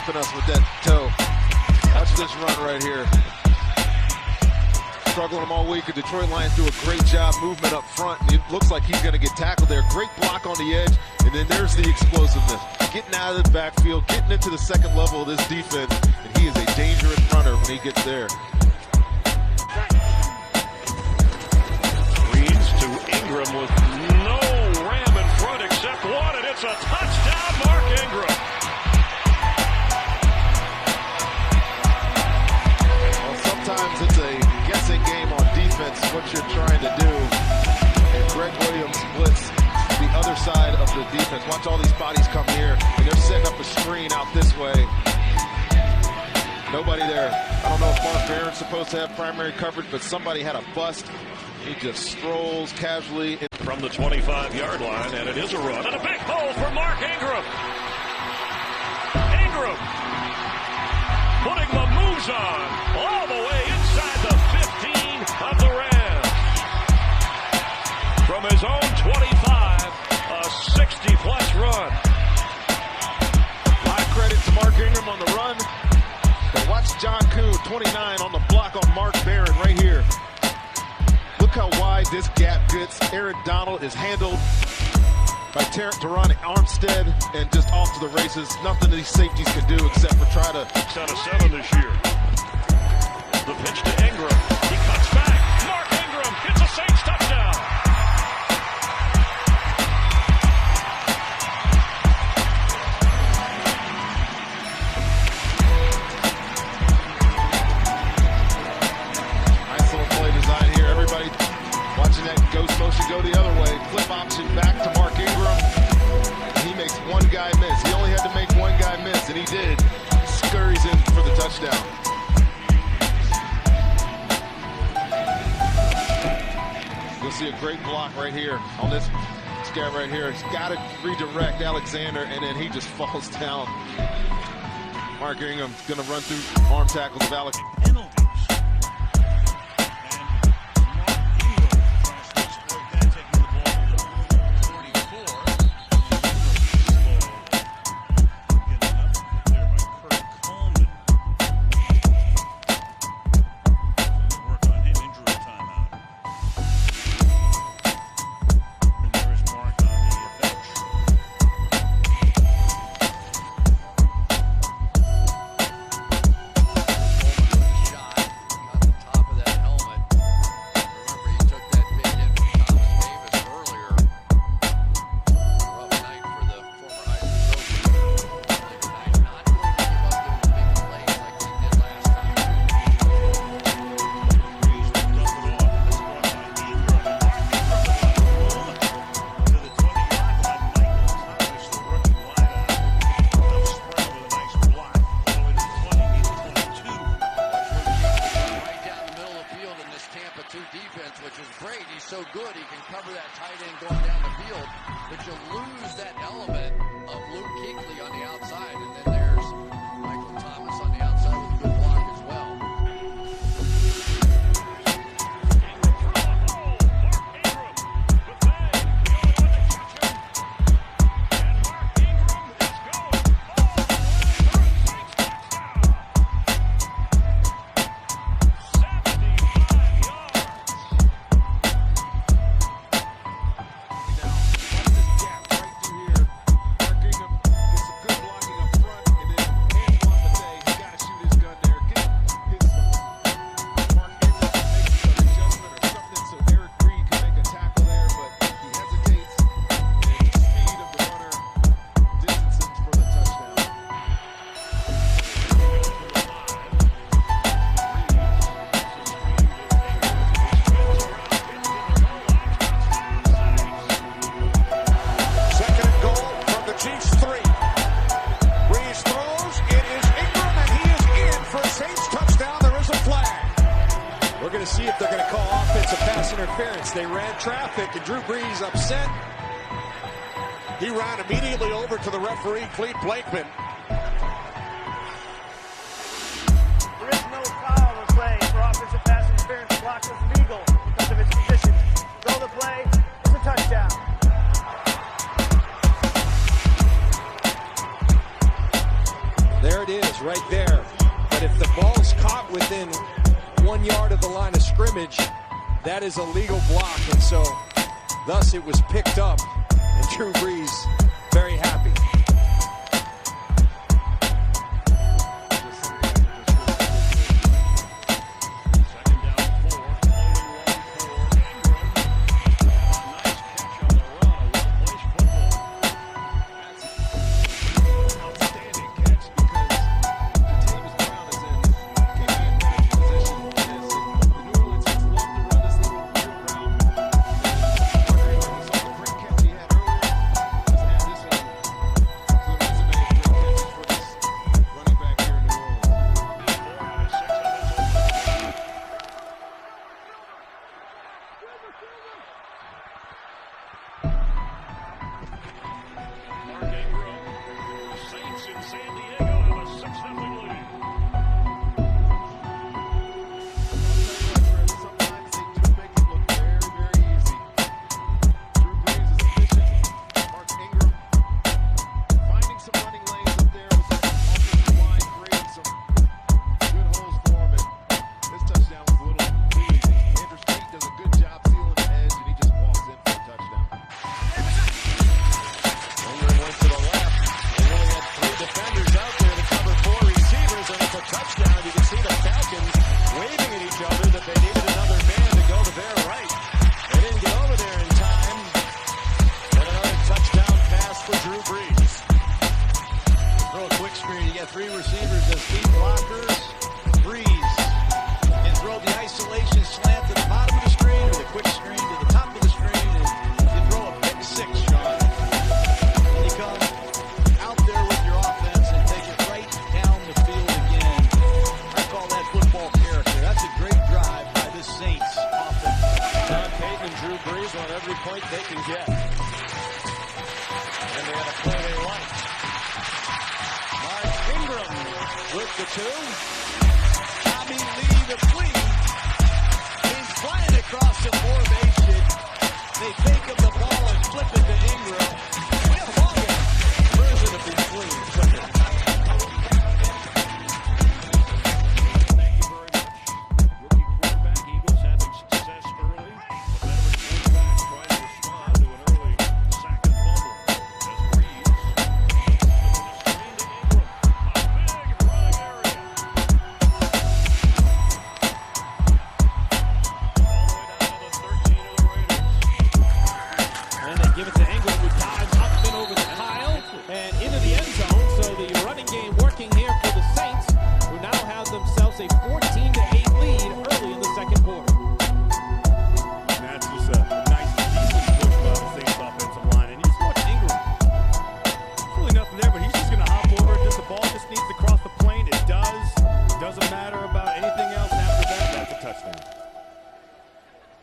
stuffing us with that toe. Watch this run right here. Struggling him all week. The Detroit Lions do a great job movement up front. And it looks like he's going to get tackled there. Great block on the edge. And then there's the explosiveness. Getting out of the backfield, getting into the second level of this defense. And he is a dangerous runner when he gets there. Reads to Ingram with no ram in front except one. And it's a touchdown, Mark Ingram. Well, sometimes it's a guessing game on defense, what you're trying to do. And Greg Williams splits the other side of the defense. Watch all these bodies come here, and they're setting up a screen out this way. Nobody there. I don't know if Mark Barron's supposed to have primary coverage, but somebody had a bust. He just strolls casually from the 25-yard line, and it is a run. And a big hole for Mark Ingram. Ingram putting the moves on all the way inside the 15 of the Rams. From his own 25, a 60-plus run. A lot of credit to Mark Ingram on the run. But watch John Kuhn, 29, on the block on Mark Barron right here. Look how wide this gap gets. Aaron Donald is handled by Teron Armstead and just off to the races. Nothing these safeties can do except for try to... 6 out of 7 this year. The pitch to Ingram. He cuts back. Mark Ingram gets a Saints touchdown. Nice little play design here. Everybody watching that ghost motion go the other way. Flip option back to Mark Ingram. He makes one guy miss. He only had to make one guy miss, and he did. Scurries in for the touchdown. You'll see a great block right here on this guy right here. He's got to redirect Alexander, and then he just falls down. Mark Ingram's going to run through arm tackles of Alex. Which is great. He's so good he can cover that tight end going down the field, but you lose that element of Luke Kuechly on the outside, and then there's Michael Thomas on the outside with a good block as well. We're going to see if they're going to call offensive pass interference. They ran traffic, and Drew Brees upset. He ran immediately over to the referee, Clete Blakeman. There is no foul in play for offensive pass interference. The block was legal because of its position. Throw the play. It's a touchdown. There it is. that is a legal block, and so thus it was picked up, and Drew Brees very happy. San Diego have a 6-0 lead. Sometimes they do make it look very, very easy. Drew Brees is efficient. Mark Ingram finding some running lanes up there with some offensive line, creating some good holes for him. And this touchdown was a little too easy. Andrew Street does a good job sealing the edge, and he just walks in for a touchdown. Ingram went to the left. They really had three defenders out there to cover four receivers, and it's a touchdown. You can see the Falcons waving at each other that they needed another man to go to their right. They didn't get over there in time. But another touchdown pass for Drew Brees. Throw a quick screen. You got three receivers as deep blockers. Brees can throw the isolation slant to the bottom of the screen or the quick screen to the top of the screen, and you throw a pick six, Sean. And you come out there with your offense and take it right down the field again. I call that football character. That's a great drive by this Saints offense. Don Payton and Drew Brees on every point they can get. And they had a play they liked. Mark Ingram with the two. Tommy Lee the flea. He's flying across the formation. They take him the ball and flip it to Ingram. We have a ball game. Version of the flea. Thank you very much. Rookie quarterback, Eagles having success early. The veteran quarterback trying to respond to an early sack and fumble. As Brees flips the screen to Ingram. A big running area. All the way down to the 13 of the Raiders. And they give it to Ingram, who dives up and over the pile and into the end zone. So the running game working here for the Saints, who now have themselves a 14-8 lead early in the second quarter. That's just a nice, decent push by the Saints offensive line. And you just watch Ingram. There's really nothing there, but he's just going to hop over it. The ball just needs to cross the plane. It does. Doesn't matter about anything else after that. That's a touchdown.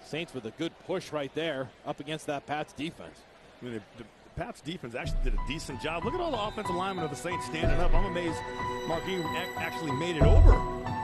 Saints with a good push right there up against that Pats defense. I mean, the Pats defense actually did a decent job. Look at all the offensive linemen of the Saints standing up. I'm amazed Mark Ingram actually made it over